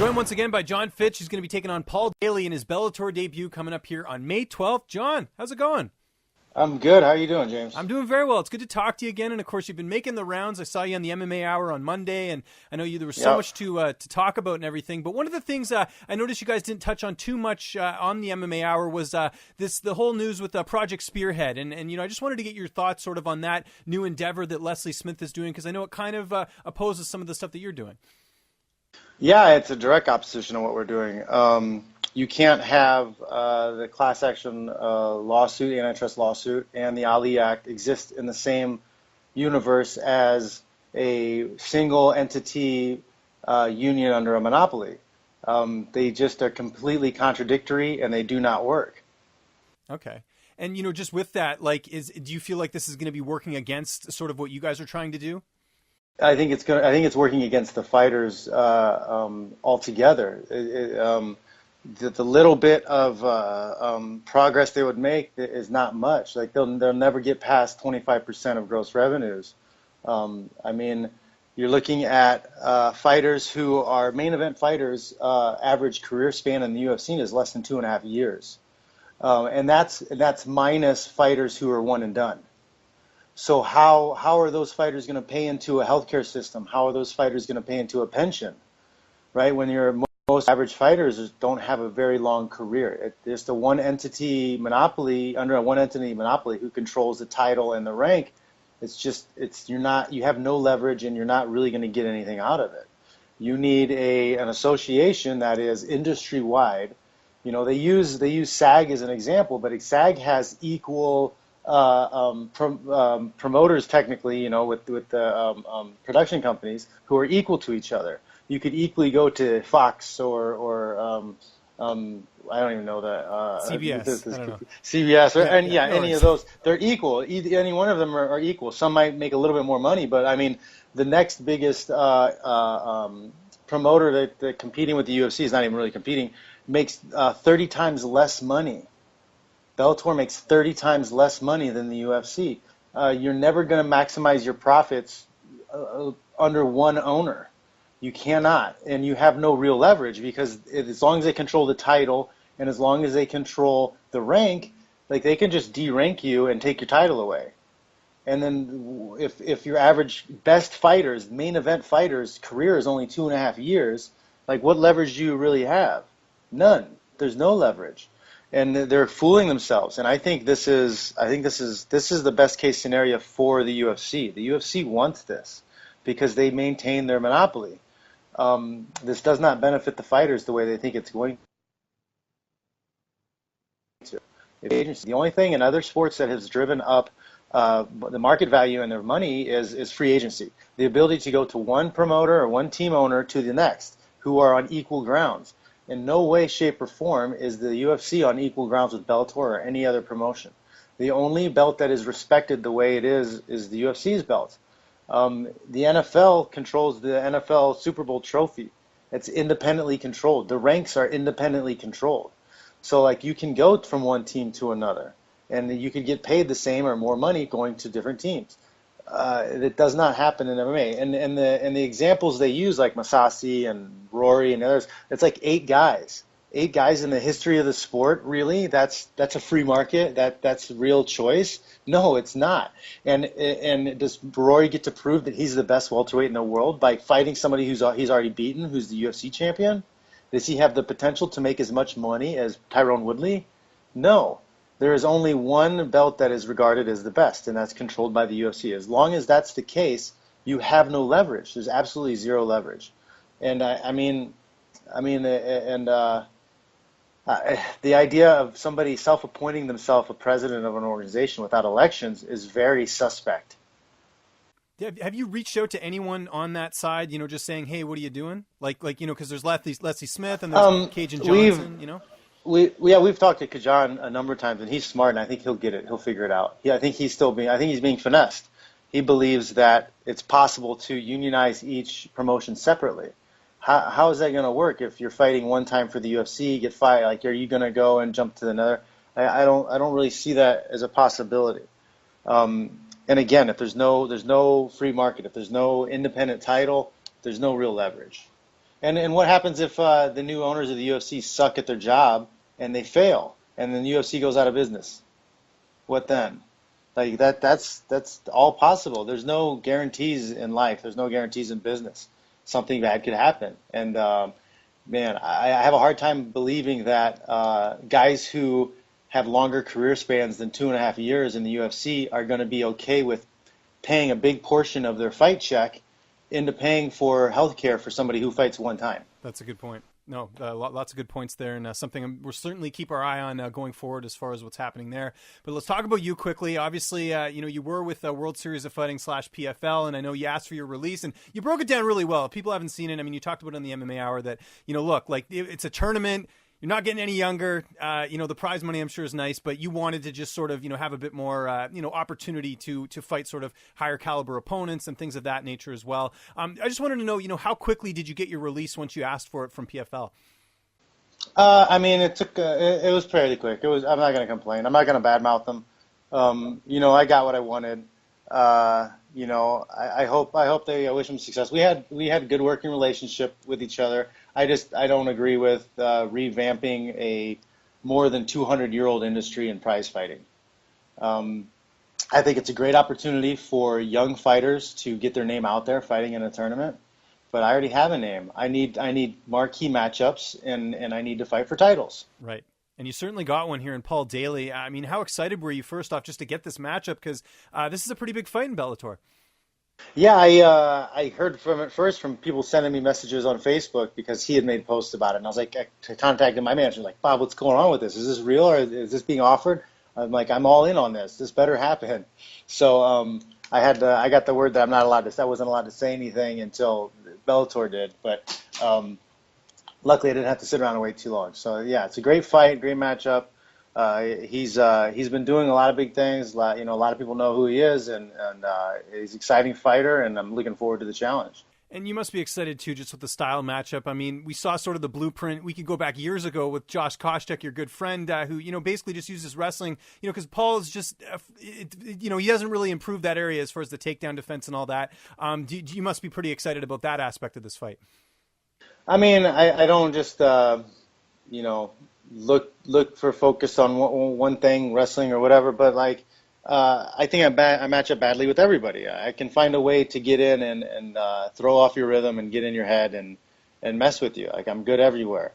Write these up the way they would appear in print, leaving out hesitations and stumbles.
Joined once again by Jon Fitch. He's going to be taking on Paul Daley in his Bellator debut coming up here on May 12th. Jon, how's it going? I'm good. How are you doing, James? I'm doing very well. It's good to talk to you again. And, of course, you've been making the rounds. I saw you on the MMA Hour on Monday, and I know there was so much to talk about and everything. But one of the things I noticed you guys didn't touch on too much on the MMA Hour was the whole news with Project Spearhead. And I just wanted to get your thoughts sort of on that new endeavor that Leslie Smith is doing, because I know it kind of opposes some of the stuff that you're doing. Yeah, it's a direct opposition of what we're doing. You can't have the class action lawsuit, antitrust lawsuit, and the Ali Act exist in the same universe as a single entity union under a monopoly. They just are completely contradictory, and they do not work. Okay. And, just with that, do you feel like this is going to be working against sort of what you guys are trying to do? I think it's working against the fighters altogether. The little bit of progress they would make is not much. Like they'll never get past 25% of gross revenues. You're looking at fighters who are main event fighters. Average career span in the UFC is less than 2.5 years, and that's minus fighters who are one and done. So how are those fighters going to pay into a healthcare system? How are those fighters going to pay into a pension, right? When most average fighters don't have a very long career. There's the one entity monopoly under a one entity monopoly who controls the title and the rank. You have no leverage, and you're not really going to get anything out of it. You need an association that is industry wide. They use SAG as an example, but SAG has equal promoters technically, with the production companies who are equal to each other. You could equally go to Fox or I don't even know that CBS. I don't know. CBS any of those. They're equal. Any one of them are equal. Some might make a little bit more money, but the next biggest promoter that competing with the UFC is not even really competing, makes 30 times less money. Bellator makes 30 times less money than the UFC. You're never going to maximize your profits under one owner. You cannot, and you have no real leverage, because as long as they control the title and as long as they control the rank, they can just de-rank you and take your title away. And then if your average best fighters, main event fighters, career is only 2.5 years, what leverage do you really have? None. There's no leverage. And they're fooling themselves. And I think this is the best case scenario for the UFC. The UFC wants this because they maintain their monopoly. This does not benefit the fighters the way they think it's going to. The only thing in other sports that has driven up the market value and their money is free agency. The ability to go to one promoter or one team owner to the next who are on equal grounds. In no way, shape, or form is the UFC on equal grounds with Bellator or any other promotion. The only belt that is respected the way it is the UFC's belt. The NFL controls the NFL Super Bowl trophy. It's independently controlled. The ranks are independently controlled. So you can go from one team to another, and you can get paid the same or more money going to different teams. It does not happen in MMA. And the examples they use, like Masasi and Rory and others, it's 8 guys. 8 guys in the history of the sport, really? That's a free market? That's real choice? No, it's not. And does Rory get to prove that he's the best welterweight in the world by fighting somebody he's already beaten, who's the UFC champion? Does he have the potential to make as much money as Tyrone Woodley? No. There is only one belt that is regarded as the best, and that's controlled by the UFC. As long as that's the case, you have no leverage. There's absolutely zero leverage. And the idea of somebody self-appointing themselves a president of an organization without elections is very suspect. Have you reached out to anyone on that side, just saying, hey, what are you doing? Because there's Leslie Smith and there's Cajun Johnson, We've talked to Kajan a number of times, and he's smart, and I think he'll get it. He'll figure it out. I think he's being finessed. He believes that it's possible to unionize each promotion separately. How is that going to work if you're fighting one time for the UFC, get fired? Are you going to go and jump to another? I don't really see that as a possibility. And again, if there's no free market, if there's no independent title, there's no real leverage. And what happens if the new owners of the UFC suck at their job and they fail, and then the UFC goes out of business? What then? Like that's all possible. There's no guarantees in life. There's no guarantees in business. Something bad could happen. And man, I have a hard time believing that guys who have longer career spans than 2.5 years in the UFC are going to be okay with paying a big portion of their fight check into paying for health care for somebody who fights one time. That's a good point. No, lots of good points there, and something we'll certainly keep our eye on going forward as far as what's happening there. But let's talk about you quickly. Obviously, you were with World Series of Fighting / PFL, and I know you asked for your release, and you broke it down really well. If people haven't seen it, I mean, you talked about it on the MMA Hour that, look, like it's a tournament. You're not getting any younger. The prize money I'm sure is nice, but you wanted to just sort of, have a bit more, opportunity to fight sort of higher caliber opponents and things of that nature as well. I just wanted to know, how quickly did you get your release once you asked for it from PFL? I mean, it took, it was fairly quick. I'm not going to complain. I'm not going to badmouth them. I got what I wanted. I hope I wish them success. We had good working relationship with each other. I don't agree with revamping a more than 200-year-old industry in prize fighting. I think it's a great opportunity for young fighters to get their name out there fighting in a tournament. But I already have a name. I need marquee matchups, and I need to fight for titles. Right. And you certainly got one here in Paul Daley. I mean, how excited were you first off just to get this matchup? Because this is a pretty big fight in Bellator. Yeah, I heard from it first from people sending me messages on Facebook because he had made posts about it. And I was like, I contacted my manager, like, Bob, what's going on with this? Is this real or is this being offered? I'm like, I'm all in on this. This better happen. So I got the word that I wasn't allowed to say anything until Bellator did. But luckily I didn't have to sit around and wait too long. So yeah, it's a great fight, great matchup. He's been doing a lot of big things. A lot of people know who he is, and he's an exciting fighter, and I'm looking forward to the challenge. And you must be excited, too, just with the style matchup. I mean, we saw sort of the blueprint. We could go back years ago with Josh Koscheck, your good friend, who, basically just uses wrestling, because Paul is just, he doesn't really improve that area as far as the takedown defense and all that. You must be pretty excited about that aspect of this fight. I mean, I don't just, look for focus on one thing, wrestling or whatever, but I think I match up badly with everybody. I can find a way to get in and throw off your rhythm and get in your head and mess with you. Like, I'm good everywhere.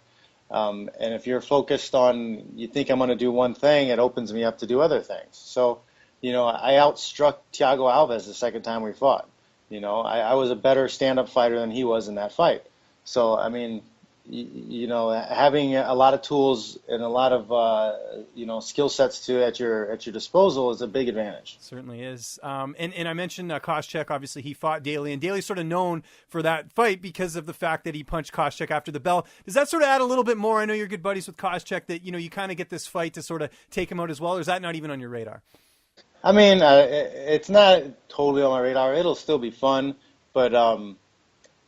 And if you're focused on, you think I'm going to do one thing, it opens me up to do other things. So, I outstruck Thiago Alves the second time we fought. I was a better stand-up fighter than he was in that fight. So, I mean, having a lot of tools and a lot of skill sets at your disposal is a big advantage. Certainly is. And I mentioned Koscheck. Obviously, he fought Daley, and Daley's sort of known for that fight because of the fact that he punched Koscheck after the bell. Does that sort of add a little bit more? I know you're good buddies with Koscheck. That you kind of get this fight to sort of take him out as well, or is that not even on your radar? I mean, it's not totally on my radar. It'll still be fun, but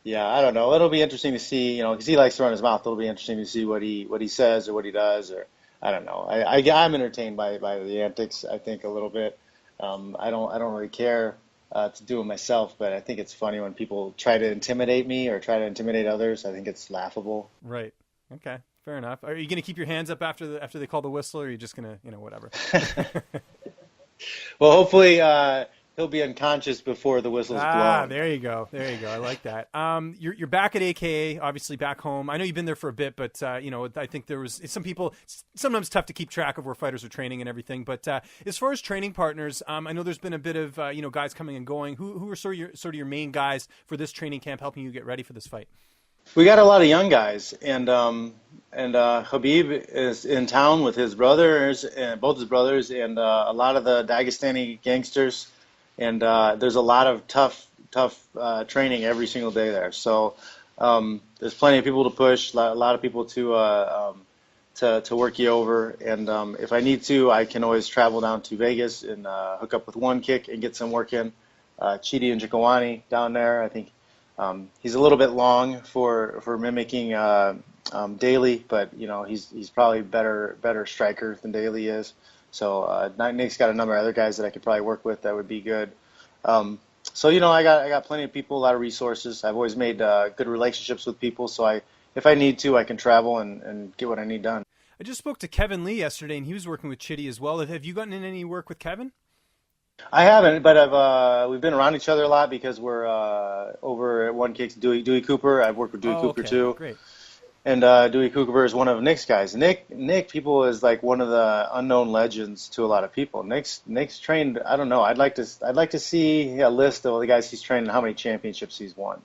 yeah, I don't know. It'll be interesting to see, because he likes to run his mouth. It'll be interesting to see what he says or what he does, or I don't know. I'm entertained by the antics. I think a little bit. I don't really care to do it myself, but I think it's funny when people try to intimidate me or try to intimidate others. I think it's laughable. Right. Okay. Fair enough. Are you going to keep your hands up after they call the whistle, or are you just going to, whatever? Well, hopefully he'll be unconscious before the whistle's blown. There you go. I like that. You're back at AKA, obviously back home. I know you've been there for a bit, but I think there was some people. It's sometimes tough to keep track of where fighters are training and everything. But as far as training partners, I know there's been a bit of guys coming and going. Who are sort of your main guys for this training camp, helping you get ready for this fight? We got a lot of young guys, and Habib is in town with his brothers, and both his brothers, and a lot of the Dagestani gangsters, and there's a lot of tough training every single day there. So there's plenty of people to push, a lot of people to work you over, and if I need to, I can always travel down to Vegas and hook up with One Kick and get some work in. Chidi and Jikawani down there, I think. He's a little bit long for mimicking Daley, but he's probably better striker than Daley is. So Nick's got a number of other guys that I could probably work with that would be good. So So I got plenty of people, a lot of resources. I've always made good relationships with people, so if I need to, I can travel and get what I need done. I just spoke to Kevin Lee yesterday, and he was working with Chitty as well. Have you gotten in any work with Kevin? I haven't, but we've been around each other a lot because we're over at One Kicks, Dewey Cooper. I've worked with Dewey Cooper too. Great. And Dewey Cooper is one of Nick's guys. Nick, people is like one of the unknown legends to a lot of people. Nick's trained. I don't know. I'd like to see a list of all the guys he's trained and how many championships he's won.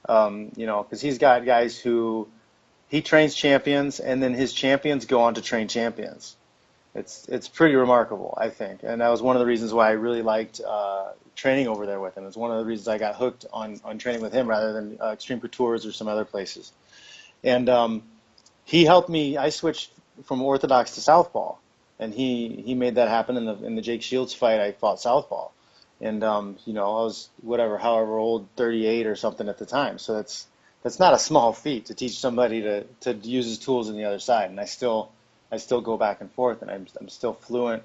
Because he's got guys who he trains champions, and then his champions go on to train champions. It's pretty remarkable, I think, and that was one of the reasons why I really liked training over there with him. It's one of the reasons I got hooked on training with him rather than Extreme Couture's or some other places. And he helped me. I switched from orthodox to southpaw, and he made that happen in the Jake Shields fight. I fought southpaw, and I was however old, 38 or something at the time. So that's not a small feat to teach somebody to use his tools on the other side. And I still go back and forth, and I'm still fluent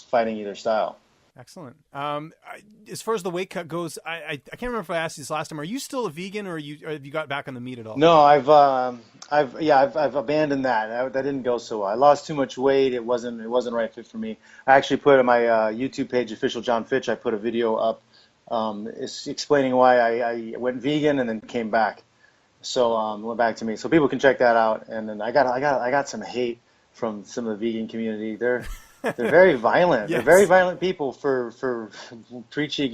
fighting either style. Excellent. As far as the weight cut goes, I can't remember if I asked you this last time. Are you still a vegan, or have you got back on the meat at all? No, I've abandoned that. That didn't go so well. I lost too much weight. It wasn't the right fit for me. I actually put on my YouTube page, official Jon Fitch. I put a video up explaining why I went vegan and then came back. So went back to me. So people can check that out. And then I got some hate from some of the vegan community. They're very violent. Yes. They're very violent people for preaching,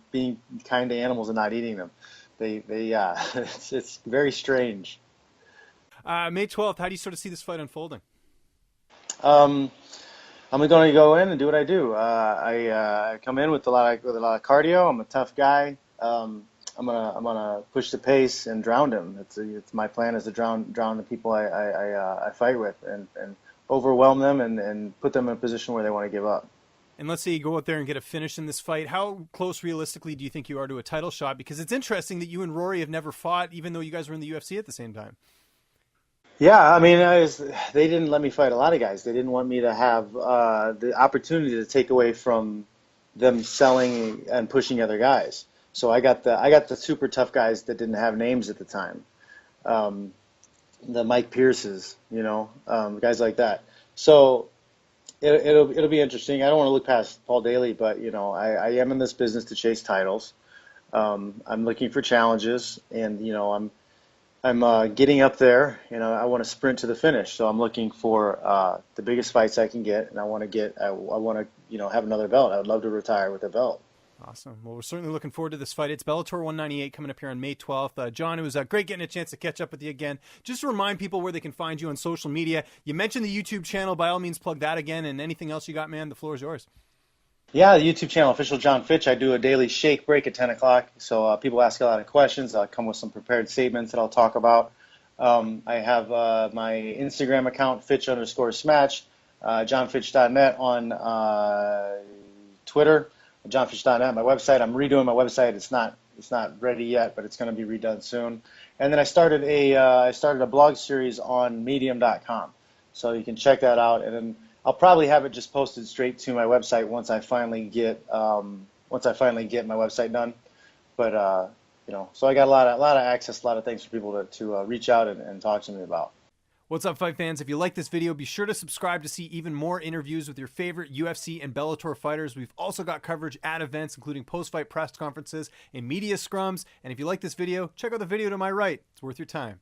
being kind to animals and not eating them. It's very strange. May 12th, how do you sort of see this fight unfolding? I'm going to go in and do what I do. I come in with a lot of cardio. I'm a tough guy. I'm gonna push the pace and drown him. It's my plan is to drown the people I fight with and overwhelm them and put them in a position where they want to give up. And let's say you go out there and get a finish in this fight. How close realistically do you think you are to a title shot? Because it's interesting that you and Rory have never fought, even though you guys were in the UFC at the same time. Yeah, I mean, they didn't let me fight a lot of guys. They didn't want me to have the opportunity to take away from them selling and pushing other guys. So I got the super tough guys that didn't have names at the time. The Mike Pierces, guys like that. So it'll be interesting. I don't want to look past Paul Daley, but I am in this business to chase titles. I'm looking for challenges, and I'm getting up there. I want to sprint to the finish. So I'm looking for the biggest fights I can get, and I want to have another belt. I would love to retire with a belt. Awesome. Well, we're certainly looking forward to this fight. It's Bellator 198 coming up here on May 12th. Jon, it was great getting a chance to catch up with you again. Just to remind people where they can find you on social media. You mentioned the YouTube channel. By all means, plug that again. And anything else you got, man, the floor is yours. Yeah, the YouTube channel, official Jon Fitch. I do a daily shake break at 10 o'clock. So people ask a lot of questions. I'll come with some prepared statements that I'll talk about. I have my Instagram account, Fitch_Smatch, JonFitch.net on Twitter. JonFitch.net, my website. I'm redoing my website. It's not ready yet, but it's going to be redone soon. And then I started a blog series on Medium.com, so you can check that out. And then I'll probably have it just posted straight to my website once I finally get my website done. But so I got a lot of access, a lot of things for people to reach out and talk to me about. What's up, fight fans? If you like this video, be sure to subscribe to see even more interviews with your favorite UFC and Bellator fighters. We've also got coverage at events, including post-fight press conferences and media scrums. And if you like this video, check out the video to my right. It's worth your time.